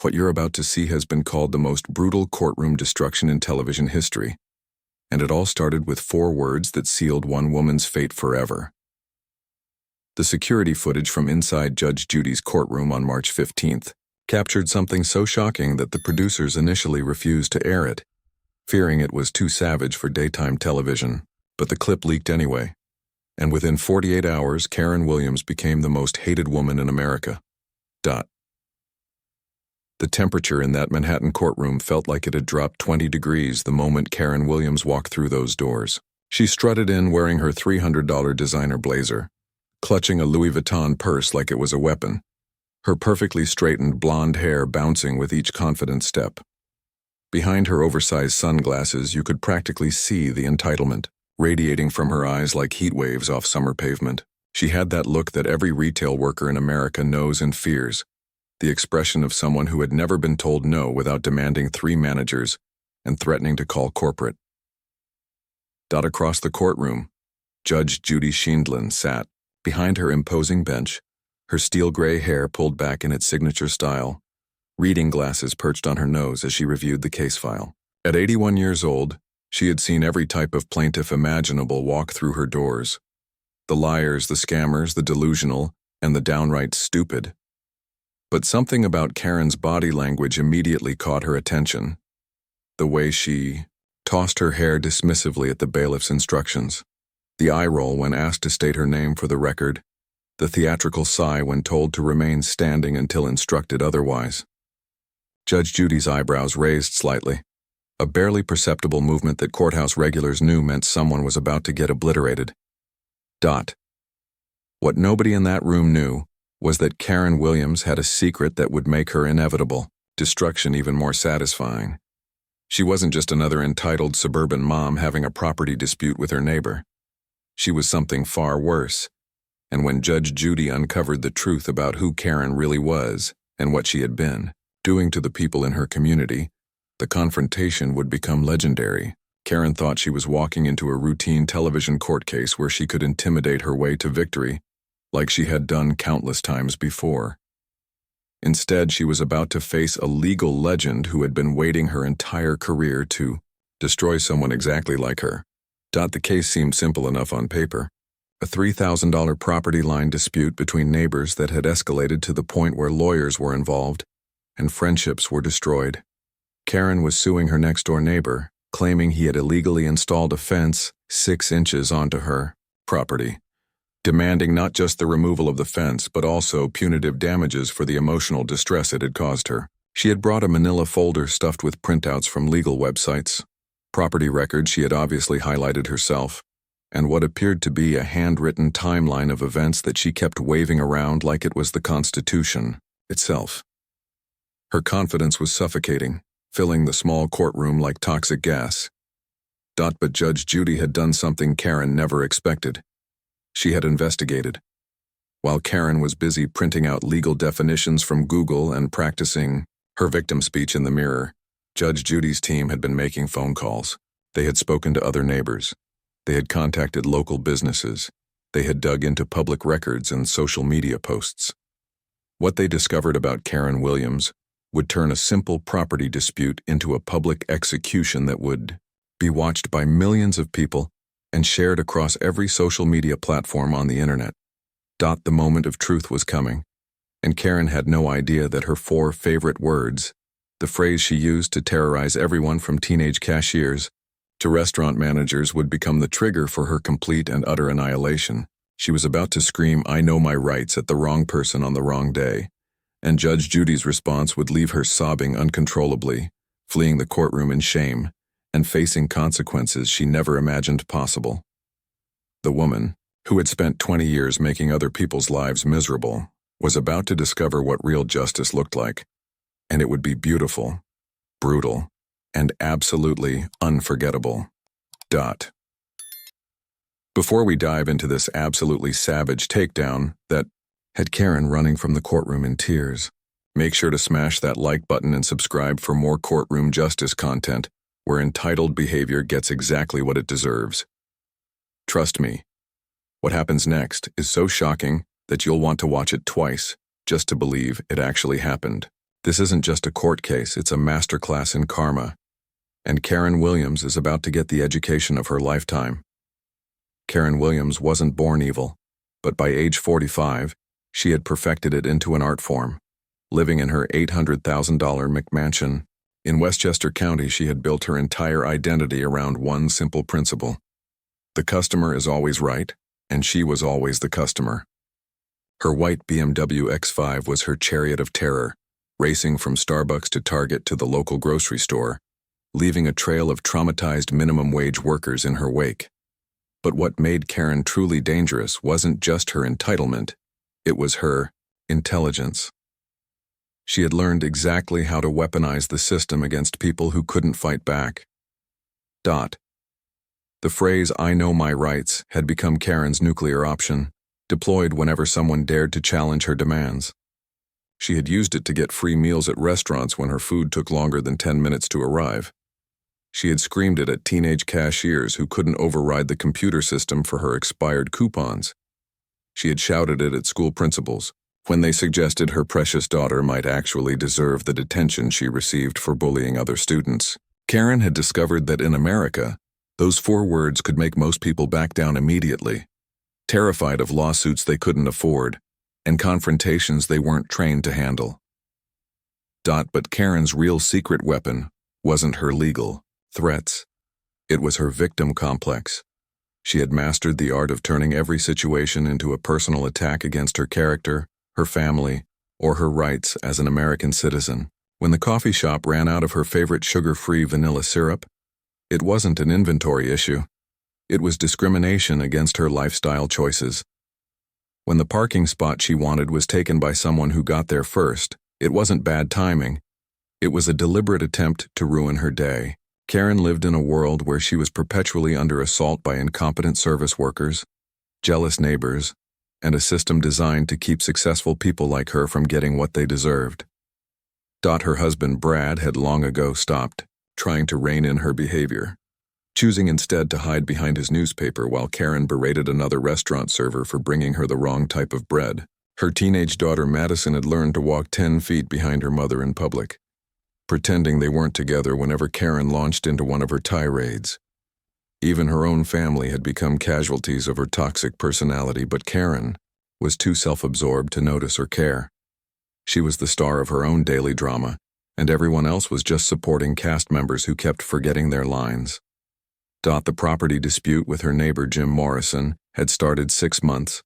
What you're about to see has been called the most brutal courtroom destruction in television history, and it all started with 4 words that sealed one woman's fate forever. The security footage from inside Judge Judy's courtroom on March 15th captured something so shocking that the producers initially refused to air it, fearing it was too savage for daytime television, but the clip leaked anyway. And within 48 hours, Karen Williams became the most hated woman in America. The temperature in that Manhattan courtroom felt like it had dropped 20 degrees the moment Karen Williams walked through those doors. She strutted in wearing her $300 designer blazer, clutching a Louis Vuitton purse like it was a weapon, her perfectly straightened blonde hair bouncing with each confident step. Behind her oversized sunglasses, you could practically see the entitlement, radiating from her eyes like heat waves off summer pavement. She had that look that every retail worker in America knows and fears, the expression of someone who had never been told no without demanding 3 managers and threatening to call corporate. Across the courtroom, Judge Judy Sheindlin sat, behind her imposing bench, her steel gray hair pulled back in its signature style, reading glasses perched on her nose as she reviewed the case file. At 81 years old, she had seen every type of plaintiff imaginable walk through her doors. The liars, the scammers, the delusional, and the downright stupid. But something about Karen's body language immediately caught her attention. The way she tossed her hair dismissively at the bailiff's instructions, the eye roll when asked to state her name for the record, the theatrical sigh when told to remain standing until instructed otherwise. Judge Judy's eyebrows raised slightly, a barely perceptible movement that courthouse regulars knew meant someone was about to get obliterated. What nobody in that room knew was that Karen Williams had a secret that would make her inevitable, destruction even more satisfying. She wasn't just another entitled suburban mom having a property dispute with her neighbor. She was something far worse, and when Judge Judy uncovered the truth about who Karen really was and what she had been doing to the people in her community, the confrontation would become legendary. Karen thought she was walking into a routine television court case where she could intimidate her way to victory, like she had done countless times before. Instead, she was about to face a legal legend who had been waiting her entire career to destroy someone exactly like her. The case seemed simple enough on paper. A $3,000 property line dispute between neighbors that had escalated to the point where lawyers were involved and friendships were destroyed. Karen was suing her next-door neighbor, claiming he had illegally installed a fence 6 inches onto her property, demanding not just the removal of the fence but also punitive damages for the emotional distress it had caused her. She had brought a manila folder stuffed with printouts from legal websites, property records she had obviously highlighted herself, and what appeared to be a handwritten timeline of events that she kept waving around like it was the Constitution itself. Her confidence was suffocating, filling the small courtroom like toxic gas. But Judge Judy had done something Karen never expected. She had investigated. While Karen was busy printing out legal definitions from Google and practicing her victim speech in the mirror, Judge Judy's team had been making phone calls. They had spoken to other neighbors. They had contacted local businesses. They had dug into public records and social media posts. What they discovered about Karen Williams would turn a simple property dispute into a public execution that would be watched by millions of people and shared across every social media platform on the internet. The moment of truth was coming, and Karen had no idea that her 4 favorite words, the phrase she used to terrorize everyone from teenage cashiers to restaurant managers, would become the trigger for her complete and utter annihilation. She was about to scream, "I know my rights," at the wrong person on the wrong day, and Judge Judy's response would leave her sobbing uncontrollably, fleeing the courtroom in shame, and facing consequences she never imagined possible. The woman, who had spent 20 years making other people's lives miserable, was about to discover what real justice looked like, and it would be beautiful, brutal, and absolutely unforgettable. Before we dive into this absolutely savage takedown that had Karen running from the courtroom in tears, make sure to smash that like button and subscribe for more courtroom justice content where entitled behavior gets exactly what it deserves. Trust me, what happens next is so shocking that you'll want to watch it twice just to believe it actually happened. This isn't just a court case, it's a masterclass in karma. And Karen Williams is about to get the education of her lifetime. Karen Williams wasn't born evil, but by age 45, she had perfected it into an art form. Living in her $800,000 McMansion in Westchester County, she had built her entire identity around one simple principle. The customer is always right, and she was always the customer. Her white BMW X5 was her chariot of terror, racing from Starbucks to Target to the local grocery store, leaving a trail of traumatized minimum wage workers in her wake. But what made Karen truly dangerous wasn't just her entitlement, it was her intelligence. She had learned exactly how to weaponize the system against people who couldn't fight back. The phrase, "I know my rights," had become Karen's nuclear option, deployed whenever someone dared to challenge her demands. She had used it to get free meals at restaurants when her food took longer than 10 minutes to arrive. She had screamed it at teenage cashiers who couldn't override the computer system for her expired coupons. She had shouted it at school principals when they suggested her precious daughter might actually deserve the detention she received for bullying other students. Karen had discovered that in America, those 4 words could make most people back down immediately, terrified of lawsuits they couldn't afford and confrontations they weren't trained to handle. But Karen's real secret weapon wasn't her legal threats. It was her victim complex. She had mastered the art of turning every situation into a personal attack against her character, her family, or her rights as an American citizen. When the coffee shop ran out of her favorite sugar-free vanilla syrup, it wasn't an inventory issue. It was discrimination against her lifestyle choices. When the parking spot she wanted was taken by someone who got there first, it wasn't bad timing. It was a deliberate attempt to ruin her day. Karen lived in a world where she was perpetually under assault by incompetent service workers, jealous neighbors, and a system designed to keep successful people like her from getting what they deserved. Her husband Brad had long ago stopped trying to rein in her behavior, choosing instead to hide behind his newspaper while Karen berated another restaurant server for bringing her the wrong type of bread. Her teenage daughter Madison had learned to walk 10 feet behind her mother in public, pretending they weren't together whenever Karen launched into one of her tirades. Even her own family had become casualties of her toxic personality, but Karen was too self-absorbed to notice or care. She was the star of her own daily drama, and everyone else was just supporting cast members who kept forgetting their lines. The property dispute with her neighbor Jim Morrison had started 6 months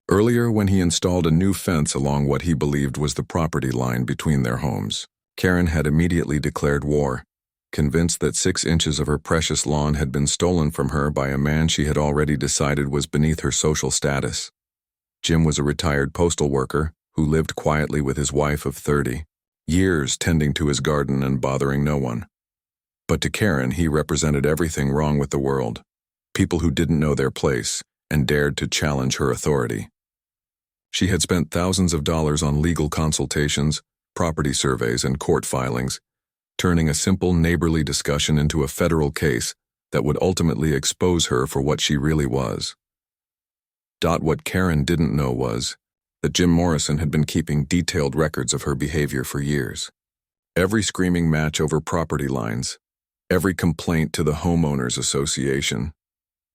earlier when he installed a new fence along what he believed was the property line between their homes. Karen had immediately declared war, convinced that 6 inches of her precious lawn had been stolen from her by a man she had already decided was beneath her social status. Jim was a retired postal worker who lived quietly with his wife of 30 years, tending to his garden and bothering no one. But to Karen, he represented everything wrong with the world, people who didn't know their place and dared to challenge her authority. She had spent thousands of dollars on legal consultations, property surveys, and court filings, turning a simple neighborly discussion into a federal case that would ultimately expose her for what she really was. What Karen didn't know was that Jim Morrison had been keeping detailed records of her behavior for years. Every screaming match over property lines, every complaint to the homeowners association,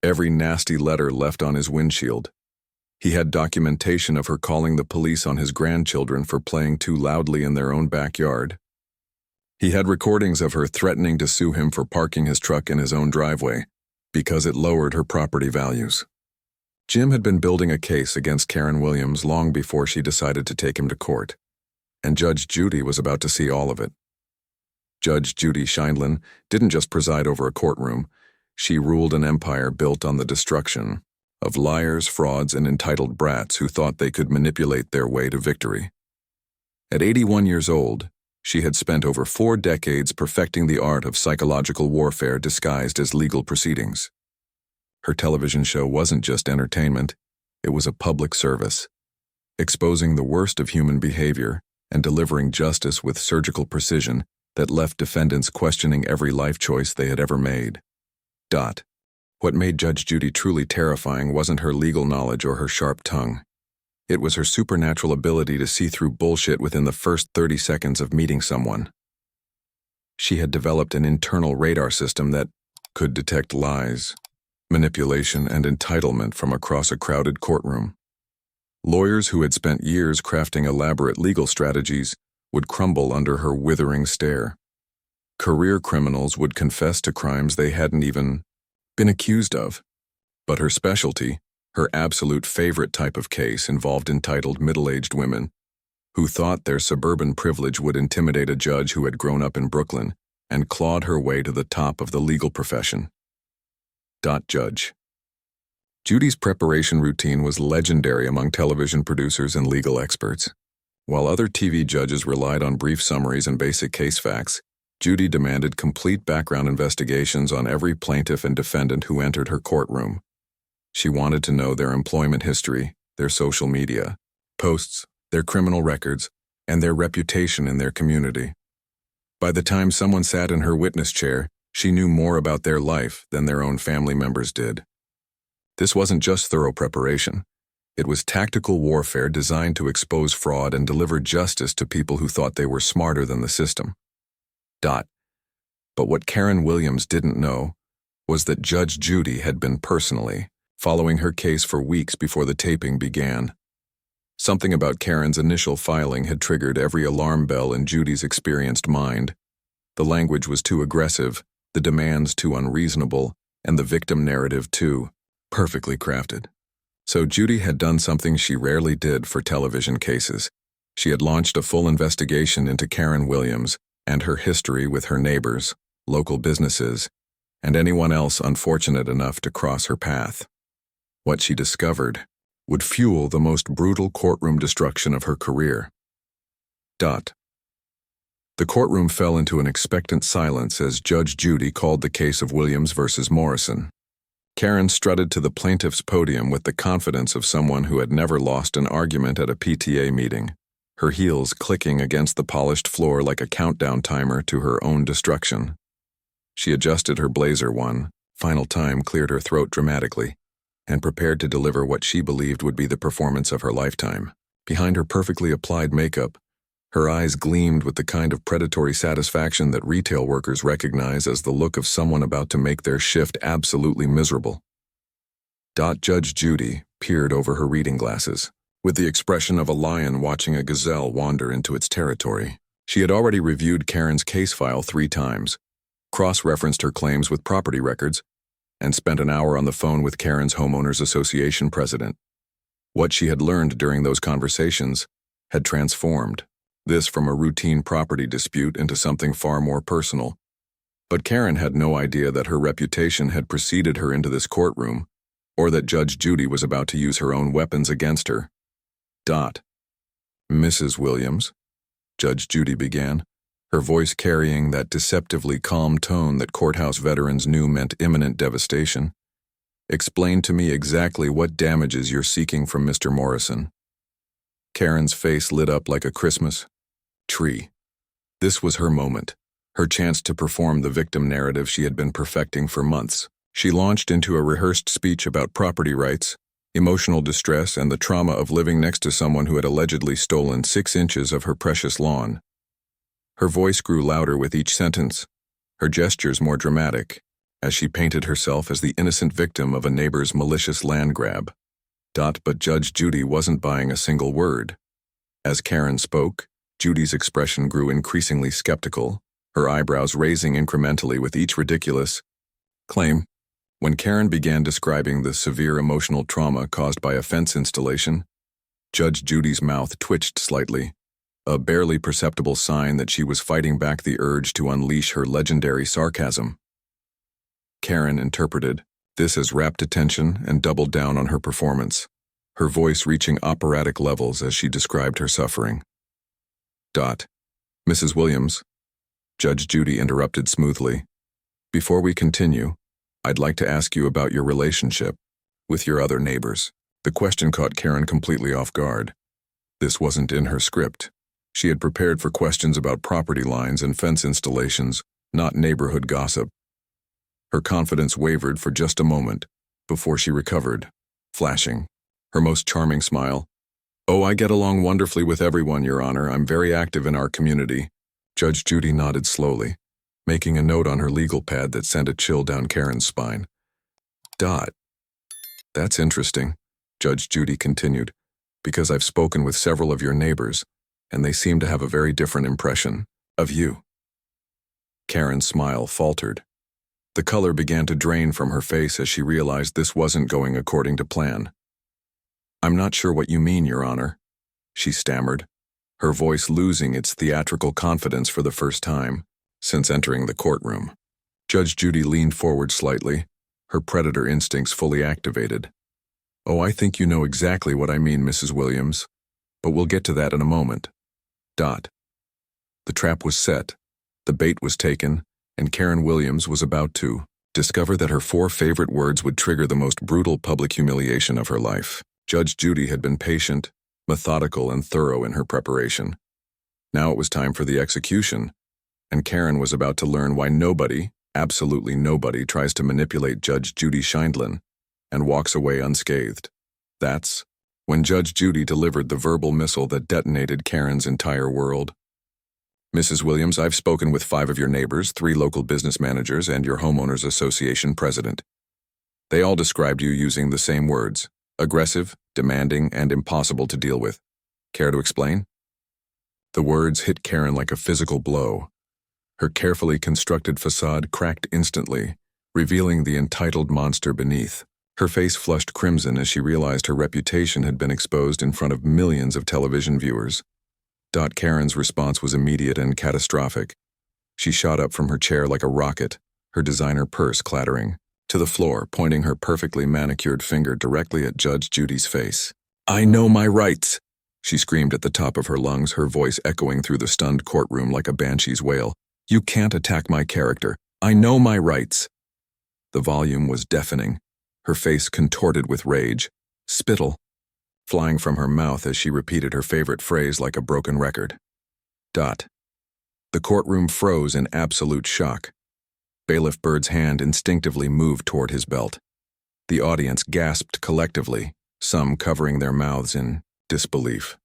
every nasty letter left on his windshield. He had documentation of her calling the police on his grandchildren for playing too loudly in their own backyard. He had recordings of her threatening to sue him for parking his truck in his own driveway because it lowered her property values. Jim had been building a case against Karen Williams long before she decided to take him to court, and Judge Judy was about to see all of it. Judge Judy Scheindlin didn't just preside over a courtroom, she ruled an empire built on the destruction of liars, frauds, and entitled brats who thought they could manipulate their way to victory. At 81 years old, she had spent over 4 decades perfecting the art of psychological warfare disguised as legal proceedings. Her television show wasn't just entertainment, it was a public service, exposing the worst of human behavior and delivering justice with surgical precision that left defendants questioning every life choice they had ever made. What made Judge Judy truly terrifying wasn't her legal knowledge or her sharp tongue. It was her supernatural ability to see through bullshit within the first 30 seconds of meeting someone. She had developed an internal radar system that could detect lies, manipulation, and entitlement from across a crowded courtroom. Lawyers who had spent years crafting elaborate legal strategies would crumble under her withering stare. Career criminals would confess to crimes they hadn't even been accused of. But her specialty, her absolute favorite type of case, involved entitled middle-aged women who thought their suburban privilege would intimidate a judge who had grown up in Brooklyn and clawed her way to the top of the legal profession. Judge Judy's preparation routine was legendary among television producers and legal experts. While other TV judges relied on brief summaries and basic case facts, Judy demanded complete background investigations on every plaintiff and defendant who entered her courtroom. She wanted to know their employment history, their social media posts, their criminal records, and their reputation in their community. By the time someone sat in her witness chair, she knew more about their life than their own family members did. This wasn't just thorough preparation. It was tactical warfare designed to expose fraud and deliver justice to people who thought they were smarter than the system. But what Karen Williams didn't know was that Judge Judy had been personally following her case for weeks before the taping began. Something about Karen's initial filing had triggered every alarm bell in Judy's experienced mind. The language was too aggressive, the demands too unreasonable, and the victim narrative too perfectly crafted. So Judy had done something she rarely did for television cases. She had launched a full investigation into Karen Williams and her history with her neighbors, local businesses, and anyone else unfortunate enough to cross her path. What she discovered would fuel the most brutal courtroom destruction of her career. The courtroom fell into an expectant silence as Judge Judy called the case of Williams versus Morrison. Karen strutted to the plaintiff's podium with the confidence of someone who had never lost an argument at a PTA meeting, her heels clicking against the polished floor like a countdown timer to her own destruction. She adjusted her blazer one final time, cleared her throat dramatically, and prepared to deliver what she believed would be the performance of her lifetime. Behind her perfectly applied makeup, her eyes gleamed with the kind of predatory satisfaction that retail workers recognize as the look of someone about to make their shift absolutely miserable. Judge Judy peered over her reading glasses, with the expression of a lion watching a gazelle wander into its territory. She had already reviewed Karen's case file 3 times, cross-referenced her claims with property records, and spent an hour on the phone with Karen's Homeowners Association president. What she had learned during those conversations had transformed this from a routine property dispute into something far more personal. But Karen had no idea that her reputation had preceded her into this courtroom, or that Judge Judy was about to use her own weapons against her. Mrs. Williams, Judge Judy began, her voice carrying that deceptively calm tone that courthouse veterans knew meant imminent devastation. Explain to me exactly what damages you're seeking from Mr. Morrison. Karen's face lit up like a Christmas tree. This was her moment, her chance to perform the victim narrative she had been perfecting for months. She launched into a rehearsed speech about property rights, emotional distress, and the trauma of living next to someone who had allegedly stolen 6 inches of her precious lawn. Her voice grew louder with each sentence, her gestures more dramatic, as she painted herself as the innocent victim of a neighbor's malicious land grab. But Judge Judy wasn't buying a single word. As Karen spoke, Judy's expression grew increasingly skeptical, her eyebrows raising incrementally with each ridiculous claim. When Karen began describing the severe emotional trauma caused by a fence installation, Judge Judy's mouth twitched slightly, a barely perceptible sign that she was fighting back the urge to unleash her legendary sarcasm. Karen interpreted this as rapt attention and doubled down on her performance, her voice reaching operatic levels as she described her suffering. Mrs. Williams, Judge Judy interrupted smoothly. Before we continue, I'd like to ask you about your relationship with your other neighbors. The question caught Karen completely off guard. This wasn't in her script. She had prepared for questions about property lines and fence installations, not neighborhood gossip. Her confidence wavered for just a moment before she recovered, flashing her most charming smile. Oh, I get along wonderfully with everyone, Your Honor. I'm very active in our community. Judge Judy nodded slowly, making a note on her legal pad that sent a chill down Karen's spine. That's interesting, Judge Judy continued, because I've spoken with several of your neighbors, and they seem to have a very different impression of you. Karen's smile faltered. The color began to drain from her face as she realized this wasn't going according to plan. I'm not sure what you mean, Your Honor, she stammered, her voice losing its theatrical confidence for the first time since entering the courtroom. Judge Judy leaned forward slightly, her predator instincts fully activated. Oh, I think you know exactly what I mean, Mrs. Williams, but we'll get to that in a moment. The trap was set, the bait was taken, and Karen Williams was about to discover that her 4 favorite words would trigger the most brutal public humiliation of her life. Judge Judy had been patient, methodical, and thorough in her preparation. Now it was time for the execution, and Karen was about to learn why nobody, absolutely nobody, tries to manipulate Judge Judy Scheindlin and walks away unscathed. That's when Judge Judy delivered the verbal missile that detonated Karen's entire world. Mrs. Williams, I've spoken with 5 of your neighbors, 3 local business managers, and your homeowners association president. They all described you using the same words: aggressive, demanding, and impossible to deal with. Care to explain? The words hit Karen like a physical blow. Her carefully constructed facade cracked instantly, revealing the entitled monster beneath. Her face flushed crimson as she realized her reputation had been exposed in front of millions of television viewers. Karen's response was immediate and catastrophic. She shot up from her chair like a rocket, her designer purse clattering to the floor, pointing her perfectly manicured finger directly at Judge Judy's face. I know my rights, she screamed at the top of her lungs, her voice echoing through the stunned courtroom like a banshee's wail. You can't attack my character. I know my rights. The volume was deafening, her face contorted with rage, spittle flying from her mouth as she repeated her favorite phrase like a broken record. The courtroom froze in absolute shock. Bailiff Bird's hand instinctively moved toward his belt. The audience gasped collectively, some covering their mouths in disbelief.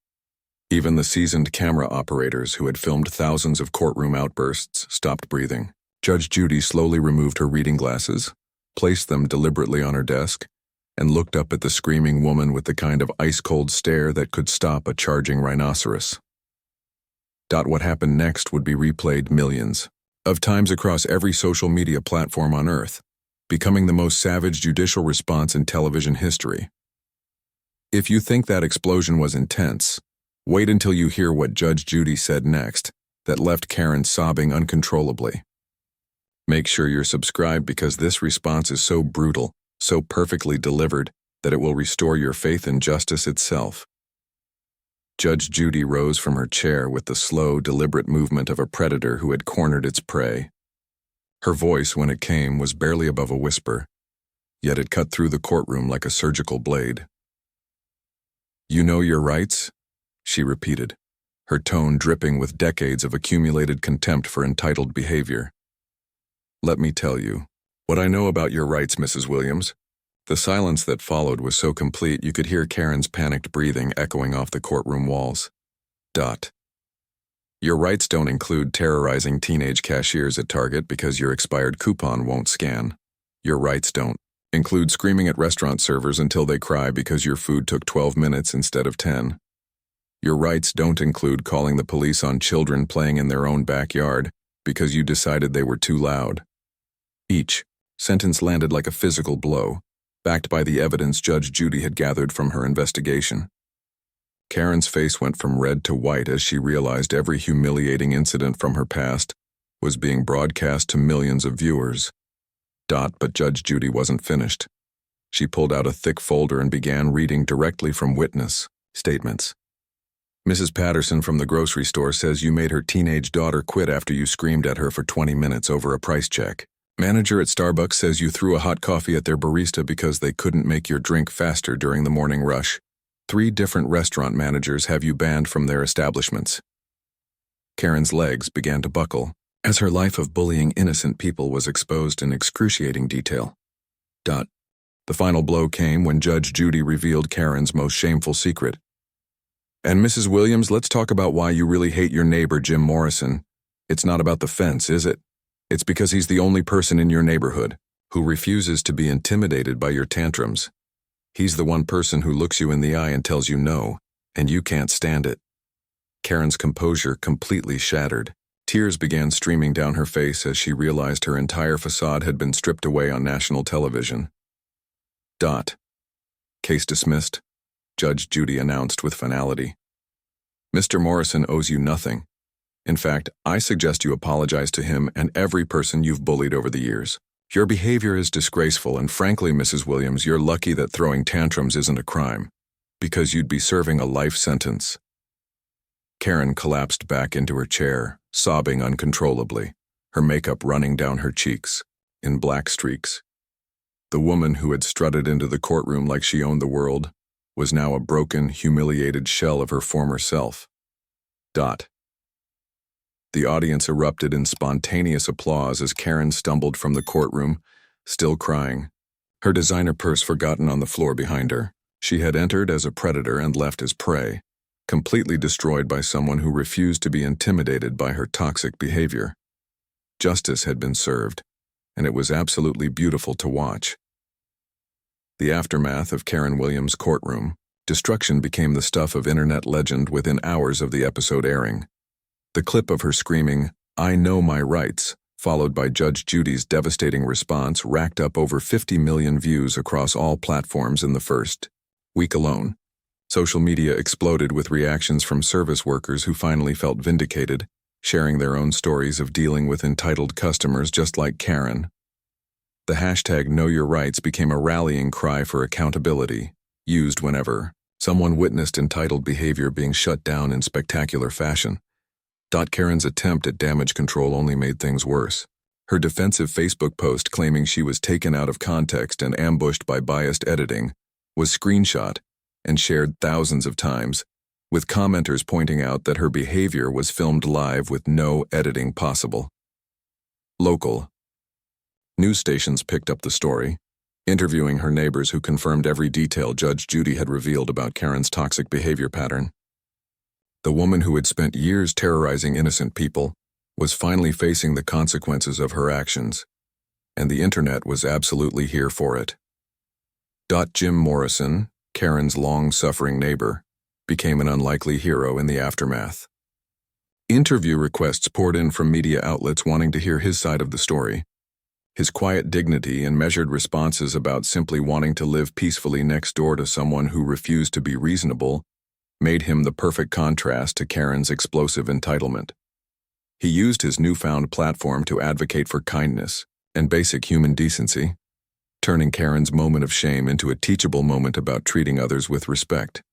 Even the seasoned camera operators who had filmed thousands of courtroom outbursts stopped breathing. Judge Judy slowly removed her reading glasses, placed them deliberately on her desk, and looked up at the screaming woman with the kind of ice-cold stare that could stop a charging rhinoceros. What happened next would be replayed millions of times across every social media platform on Earth, becoming the most savage judicial response in television history. If you think that explosion was intense, wait until you hear what Judge Judy said next that left Karen sobbing uncontrollably. Make sure you're subscribed because this response is so brutal, so perfectly delivered, that it will restore your faith in justice itself. Judge Judy rose from her chair with the slow, deliberate movement of a predator who had cornered its prey. Her voice, when it came, was barely above a whisper, yet it cut through the courtroom like a surgical blade. You know your rights? She repeated, her tone dripping with decades of accumulated contempt for entitled behavior. Let me tell you what I know about your rights, Mrs. Williams. The silence that followed was so complete you could hear Karen's panicked breathing echoing off the courtroom walls. Your rights don't include terrorizing teenage cashiers at Target because your expired coupon won't scan. Your rights don't include screaming at restaurant servers until they cry because your food took 12 minutes instead of 10. Your rights don't include calling the police on children playing in their own backyard because you decided they were too loud. Each sentence landed like a physical blow, backed by the evidence Judge Judy had gathered from her investigation. Karen's face went from red to white as she realized every humiliating incident from her past was being broadcast to millions of viewers. But Judge Judy wasn't finished. She pulled out a thick folder and began reading directly from witness statements. Mrs. Patterson from the grocery store says you made her teenage daughter quit after you screamed at her for 20 minutes over a price check. Manager at Starbucks says you threw a hot coffee at their barista because they couldn't make your drink faster during the morning rush. 3 different restaurant managers have you banned from their establishments. Karen's legs began to buckle as her life of bullying innocent people was exposed in excruciating detail. The final blow came when Judge Judy revealed Karen's most shameful secret. And Mrs. Williams, let's talk about why you really hate your neighbor, Jim Morrison. It's not about the fence, is it? It's because he's the only person in your neighborhood who refuses to be intimidated by your tantrums. He's the one person who looks you in the eye and tells you no, and you can't stand it. Karen's composure completely shattered. Tears began streaming down her face as she realized her entire facade had been stripped away on national television. Case dismissed, Judge Judy announced with finality. Mr. Morrison owes you nothing. In fact, I suggest you apologize to him and every person you've bullied over the years. Your behavior is disgraceful, and frankly, Mrs. Williams, you're lucky that throwing tantrums isn't a crime, because you'd be serving a life sentence. Karen collapsed back into her chair, sobbing uncontrollably, her makeup running down her cheeks, in black streaks. The woman who had strutted into the courtroom like she owned the world was now a broken, humiliated shell of her former self. The audience erupted in spontaneous applause as Karen stumbled from the courtroom, still crying, her designer purse forgotten on the floor behind her. She had entered as a predator and left as prey, completely destroyed by someone who refused to be intimidated by her toxic behavior. Justice had been served, and it was absolutely beautiful to watch. The aftermath of Karen Williams' courtroom, destruction became the stuff of internet legend within hours of the episode airing. The clip of her screaming, "I know my rights," followed by Judge Judy's devastating response, racked up over 50 million views across all platforms in the first week alone. Social media exploded with reactions from service workers who finally felt vindicated, sharing their own stories of dealing with entitled customers just like Karen. The hashtag #KnowYourRights became a rallying cry for accountability, used whenever someone witnessed entitled behavior being shut down in spectacular fashion. Karen's attempt at damage control only made things worse. Her defensive Facebook post claiming she was taken out of context and ambushed by biased editing was screenshot and shared thousands of times, with commenters pointing out that her behavior was filmed live with no editing possible. Local news stations picked up the story, interviewing her neighbors who confirmed every detail Judge Judy had revealed about Karen's toxic behavior pattern. The woman who had spent years terrorizing innocent people was finally facing the consequences of her actions, and the internet was absolutely here for it. Jim Morrison, Karen's long-suffering neighbor, became an unlikely hero in the aftermath. Interview requests poured in from media outlets wanting to hear his side of the story. His quiet dignity and measured responses about simply wanting to live peacefully next door to someone who refused to be reasonable made him the perfect contrast to Karen's explosive entitlement. He used his newfound platform to advocate for kindness and basic human decency, turning Karen's moment of shame into a teachable moment about treating others with respect.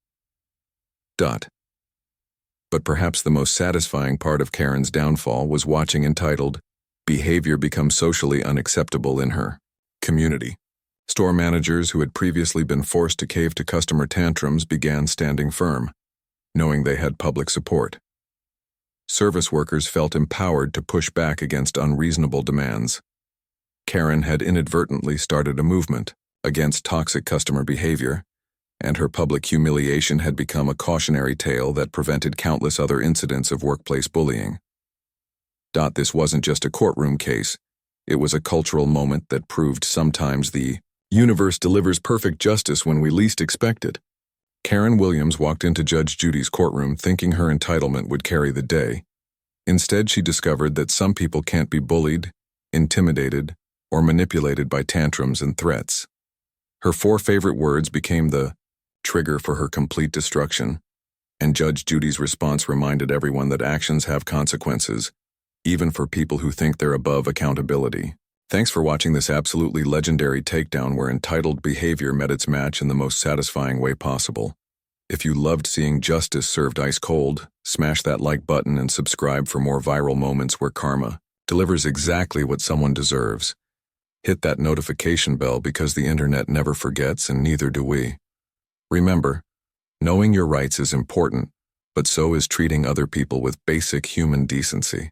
But perhaps the most satisfying part of Karen's downfall was watching entitled behavior become socially unacceptable in her community. Store managers who had previously been forced to cave to customer tantrums began standing firm, knowing they had public support. Service workers felt empowered to push back against unreasonable demands. Karen had inadvertently started a movement against toxic customer behavior, and her public humiliation had become a cautionary tale that prevented countless other incidents of workplace bullying. This wasn't just a courtroom case, it was a cultural moment that proved sometimes the universe delivers perfect justice when we least expect it. Karen Williams walked into Judge Judy's courtroom thinking her entitlement would carry the day. Instead, she discovered that some people can't be bullied, intimidated, or manipulated by tantrums and threats. Her 4 favorite words became the trigger for her complete destruction, and Judge Judy's response reminded everyone that actions have consequences, even for people who think they're above accountability. Thanks for watching this absolutely legendary takedown where entitled behavior met its match in the most satisfying way possible. If you loved seeing justice served ice cold, smash that like button and subscribe for more viral moments where karma delivers exactly what someone deserves. Hit that notification bell because the internet never forgets and neither do we. Remember, knowing your rights is important, but so is treating other people with basic human decency.